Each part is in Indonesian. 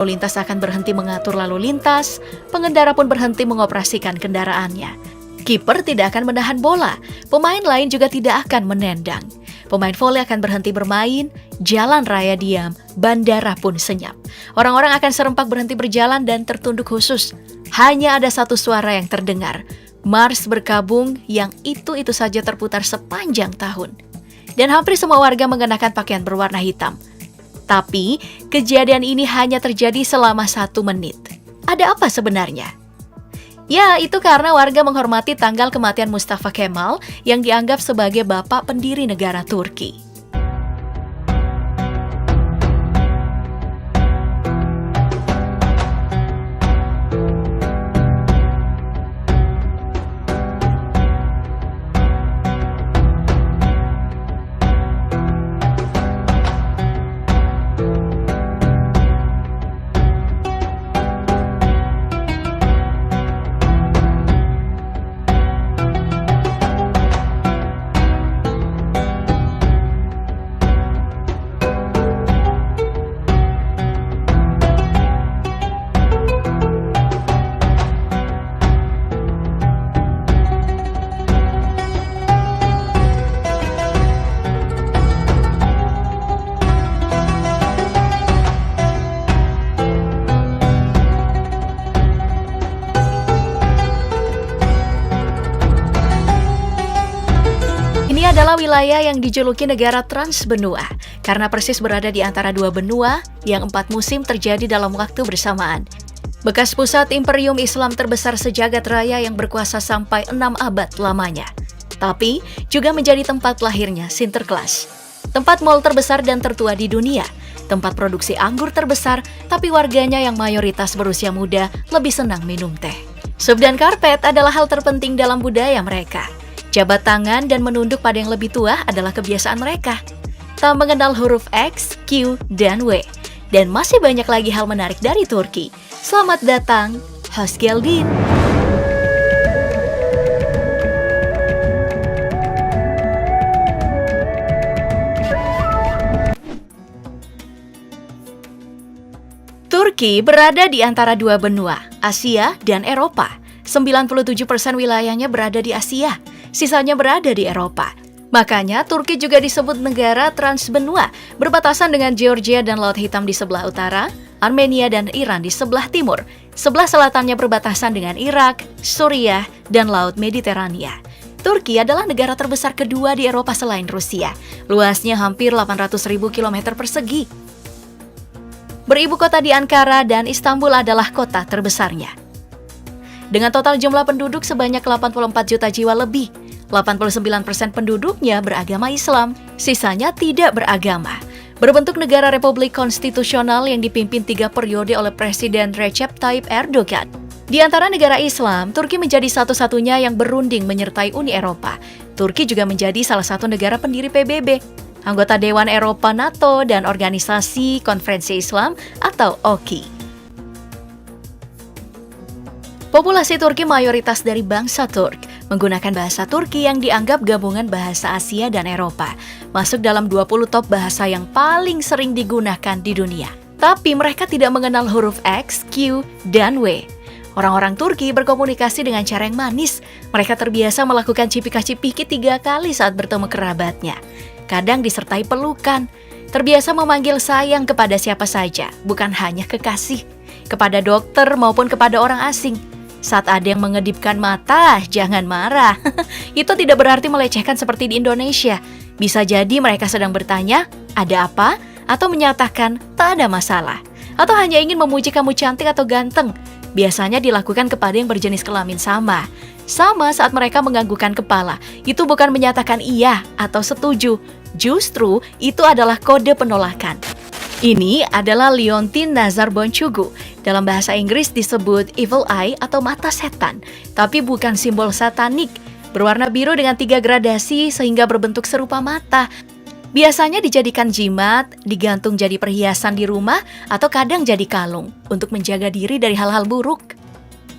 Lalu lintas akan berhenti mengatur lalu lintas, pengendara pun berhenti mengoperasikan kendaraannya. Kiper tidak akan menahan bola, pemain lain juga tidak akan menendang. Pemain voli akan berhenti bermain, jalan raya diam, bandara pun senyap. Orang-orang akan serempak berhenti berjalan dan tertunduk khusus. Hanya ada satu suara yang terdengar, Mars berkabung yang itu-itu saja terputar sepanjang tahun. Dan hampir semua warga mengenakan pakaian berwarna hitam. Tapi, kejadian ini hanya terjadi selama 1 menit. Ada apa sebenarnya? Ya, itu karena warga menghormati tanggal kematian Mustafa Kemal yang dianggap sebagai bapak pendiri negara Turki. Ini adalah wilayah yang dijuluki negara transbenua, karena persis berada di antara 2 benua yang 4 musim terjadi dalam waktu bersamaan. Bekas pusat imperium Islam terbesar sejagat raya yang berkuasa sampai 6 abad lamanya. Tapi juga menjadi tempat lahirnya Sinterklas. Tempat mal terbesar dan tertua di dunia. Tempat produksi anggur terbesar, tapi warganya yang mayoritas berusia muda lebih senang minum teh. Sup dan karpet adalah hal terpenting dalam budaya mereka. Jabat tangan dan menunduk pada yang lebih tua adalah kebiasaan mereka. Tak mengenal huruf X, Q, dan W. Dan masih banyak lagi hal menarik dari Turki. Selamat datang, Hoş geldin. Turki berada di antara 2 benua, Asia dan Eropa. 97% wilayahnya berada di Asia. Sisanya berada di Eropa. Makanya Turki juga disebut negara transbenua, berbatasan dengan Georgia dan Laut Hitam di sebelah utara, Armenia dan Iran di sebelah timur. Sebelah selatannya berbatasan dengan Irak, Suriah, dan Laut Mediterania. Turki adalah negara terbesar kedua di Eropa selain Rusia. Luasnya hampir 800.000 km persegi. Beribu kota di Ankara dan Istanbul adalah kota terbesarnya. Dengan total jumlah penduduk sebanyak 84 juta jiwa lebih, 89% penduduknya beragama Islam, sisanya tidak beragama. Berbentuk negara republik konstitusional yang dipimpin 3 periode oleh Presiden Recep Tayyip Erdogan. Di antara negara Islam, Turki menjadi satu-satunya yang berunding menyertai Uni Eropa. Turki juga menjadi salah satu negara pendiri PBB, anggota Dewan Eropa NATO dan Organisasi Konferensi Islam atau OKI. Populasi Turki mayoritas dari bangsa Turk, menggunakan bahasa Turki yang dianggap gabungan bahasa Asia dan Eropa, masuk dalam 20 top bahasa yang paling sering digunakan di dunia. Tapi mereka tidak mengenal huruf X, Q, dan W. Orang-orang Turki berkomunikasi dengan cara yang manis. Mereka terbiasa melakukan cipika-cipiki 3 kali saat bertemu kerabatnya. Kadang disertai pelukan. Terbiasa memanggil sayang kepada siapa saja, bukan hanya kekasih. Kepada dokter maupun kepada orang asing. Saat ada yang mengedipkan mata, jangan marah. Itu tidak berarti melecehkan seperti di Indonesia. Bisa jadi mereka sedang bertanya, ada apa? Atau menyatakan, tak ada masalah. Atau hanya ingin memuji kamu cantik atau ganteng. Biasanya dilakukan kepada yang berjenis kelamin sama. Sama saat mereka menganggukkan kepala. Itu bukan menyatakan iya atau setuju. Justru itu adalah kode penolakan. Ini adalah Leontin Nazar Boncugu. Dalam bahasa Inggris disebut evil eye atau mata setan, tapi bukan simbol satanik. Berwarna biru dengan 3 gradasi sehingga berbentuk serupa mata. Biasanya dijadikan jimat, digantung jadi perhiasan di rumah, atau kadang jadi kalung untuk menjaga diri dari hal-hal buruk.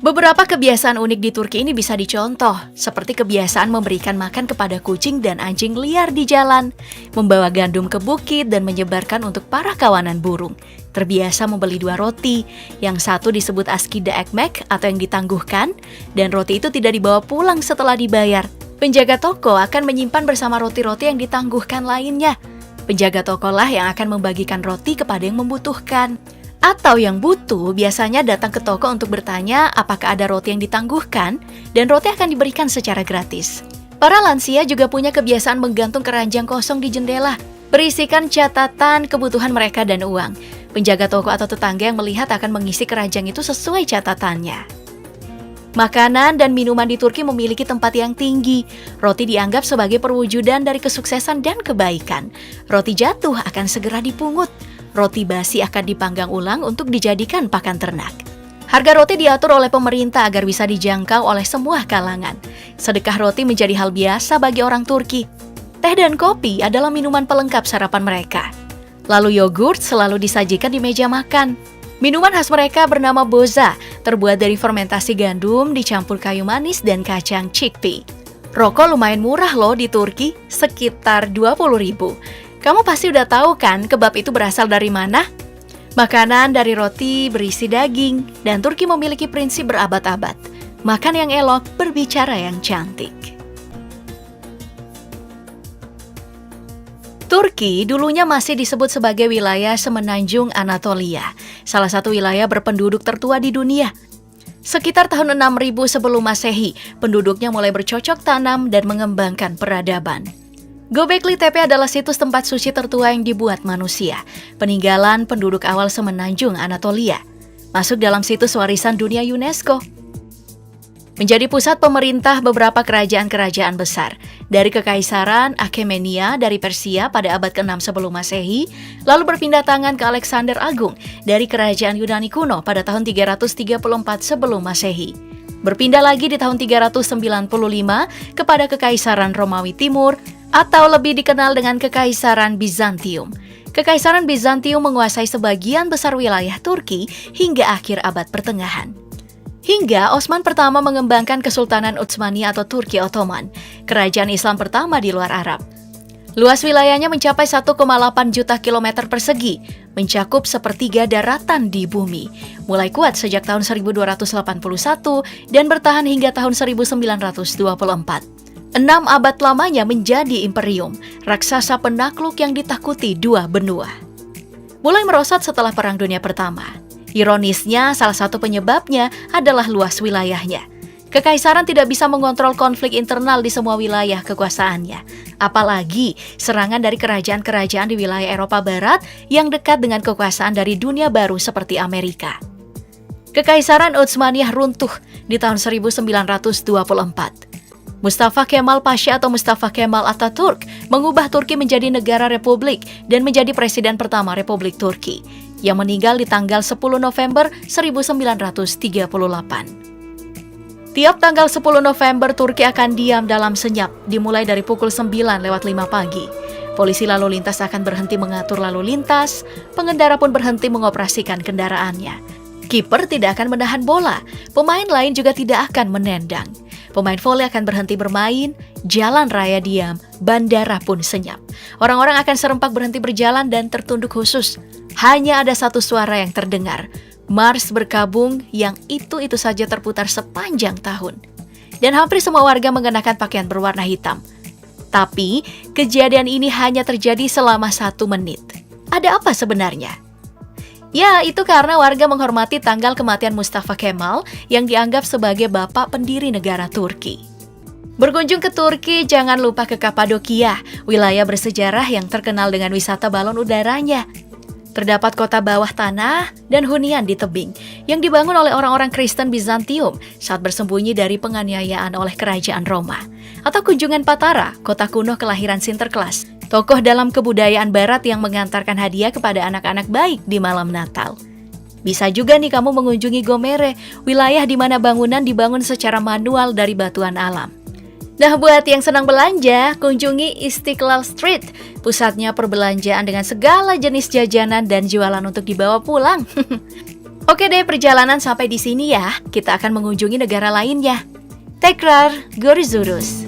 Beberapa kebiasaan unik di Turki ini bisa dicontoh, seperti kebiasaan memberikan makan kepada kucing dan anjing liar di jalan, membawa gandum ke bukit dan menyebarkan untuk para kawanan burung, terbiasa membeli 2 roti, yang satu disebut askida ekmek atau yang ditangguhkan, dan roti itu tidak dibawa pulang setelah dibayar. Penjaga toko akan menyimpan bersama roti-roti yang ditangguhkan lainnya. Penjaga toko lah yang akan membagikan roti kepada yang membutuhkan. Atau yang butuh biasanya datang ke toko untuk bertanya apakah ada roti yang ditangguhkan, dan roti akan diberikan secara gratis. Para lansia juga punya kebiasaan menggantung keranjang kosong di jendela, berisikan catatan kebutuhan mereka dan uang. Penjaga toko atau tetangga yang melihat akan mengisi keranjang itu sesuai catatannya. Makanan dan minuman di Turki memiliki tempat yang tinggi. Roti dianggap sebagai perwujudan dari kesuksesan dan kebaikan. Roti jatuh akan segera dipungut. Roti basi akan dipanggang ulang untuk dijadikan pakan ternak. Harga roti diatur oleh pemerintah agar bisa dijangkau oleh semua kalangan. Sedekah roti menjadi hal biasa bagi orang Turki. Teh dan kopi adalah minuman pelengkap sarapan mereka. Lalu yogurt selalu disajikan di meja makan. Minuman khas mereka bernama boza, terbuat dari fermentasi gandum dicampur kayu manis dan kacang chickpea. Rokok lumayan murah loh di Turki, sekitar 20.000. Kamu pasti udah tahu kan kebab itu berasal dari mana? Makanan dari roti berisi daging, dan Turki memiliki prinsip berabad-abad. Makan yang elok, berbicara yang cantik. Turki dulunya masih disebut sebagai wilayah Semenanjung Anatolia, salah satu wilayah berpenduduk tertua di dunia. Sekitar tahun 6000 sebelum Masehi, penduduknya mulai bercocok tanam dan mengembangkan peradaban. Göbekli Tepe adalah situs tempat suci tertua yang dibuat manusia, peninggalan penduduk awal Semenanjung Anatolia, masuk dalam situs warisan dunia UNESCO. Menjadi pusat pemerintah beberapa kerajaan-kerajaan besar, dari Kekaisaran Achaemenida dari Persia pada abad ke-6 sebelum Masehi, lalu berpindah tangan ke Alexander Agung dari Kerajaan Yunani kuno pada tahun 334 sebelum Masehi. Berpindah lagi di tahun 395 kepada Kekaisaran Romawi Timur, atau lebih dikenal dengan Kekaisaran Bizantium. Kekaisaran Bizantium menguasai sebagian besar wilayah Turki hingga akhir abad pertengahan. Hingga Osman pertama mengembangkan Kesultanan Utsmania atau Turki Ottoman, kerajaan Islam pertama di luar Arab. Luas wilayahnya mencapai 1,8 juta kilometer persegi, mencakup sepertiga daratan di bumi. Mulai kuat sejak tahun 1281 dan bertahan hingga tahun 1924. 6 abad lamanya menjadi imperium, raksasa penakluk yang ditakuti 2 benua. Mulai merosot setelah Perang Dunia Pertama. Ironisnya, salah satu penyebabnya adalah luas wilayahnya. Kekaisaran tidak bisa mengontrol konflik internal di semua wilayah kekuasaannya. Apalagi serangan dari kerajaan-kerajaan di wilayah Eropa Barat yang dekat dengan kekuasaan dari dunia baru seperti Amerika. Kekaisaran Utsmaniyah runtuh di tahun 1924. Mustafa Kemal Pasha atau Mustafa Kemal Atatürk mengubah Turki menjadi negara republik dan menjadi presiden pertama Republik Turki, yang meninggal di tanggal 10 November 1938. Tiap tanggal 10 November, Turki akan diam dalam senyap, dimulai dari pukul 9:05 pagi. Polisi lalu lintas akan berhenti mengatur lalu lintas, pengendara pun berhenti mengoperasikan kendaraannya. Kiper tidak akan menahan bola, pemain lain juga tidak akan menendang. Pemain voli akan berhenti bermain, jalan raya diam, bandara pun senyap. Orang-orang akan serempak berhenti berjalan dan tertunduk khusus. Hanya ada satu suara yang terdengar, Mars berkabung yang itu saja terputar sepanjang tahun. Dan hampir semua warga mengenakan pakaian berwarna hitam. Tapi, kejadian ini hanya terjadi selama 1 menit. Ada apa sebenarnya? Ya, itu karena warga menghormati tanggal kematian Mustafa Kemal yang dianggap sebagai bapak pendiri negara Turki. Berkunjung ke Turki, jangan lupa ke Kapadokia, wilayah bersejarah yang terkenal dengan wisata balon udaranya. Terdapat kota bawah tanah dan hunian di tebing yang dibangun oleh orang-orang Kristen Bizantium saat bersembunyi dari penganiayaan oleh kerajaan Roma. Atau kunjungan Patara, kota kuno kelahiran Sinterklas, tokoh dalam kebudayaan barat yang mengantarkan hadiah kepada anak-anak baik di malam Natal. Bisa juga nih kamu mengunjungi Gomere, wilayah di mana bangunan dibangun secara manual dari batuan alam. Nah, buat yang senang belanja, kunjungi Istiqlal Street, pusatnya perbelanjaan dengan segala jenis jajanan dan jualan untuk dibawa pulang. Oke deh, perjalanan sampai di sini ya. Kita akan mengunjungi negara lainnya. Tekrar, görüşürüz.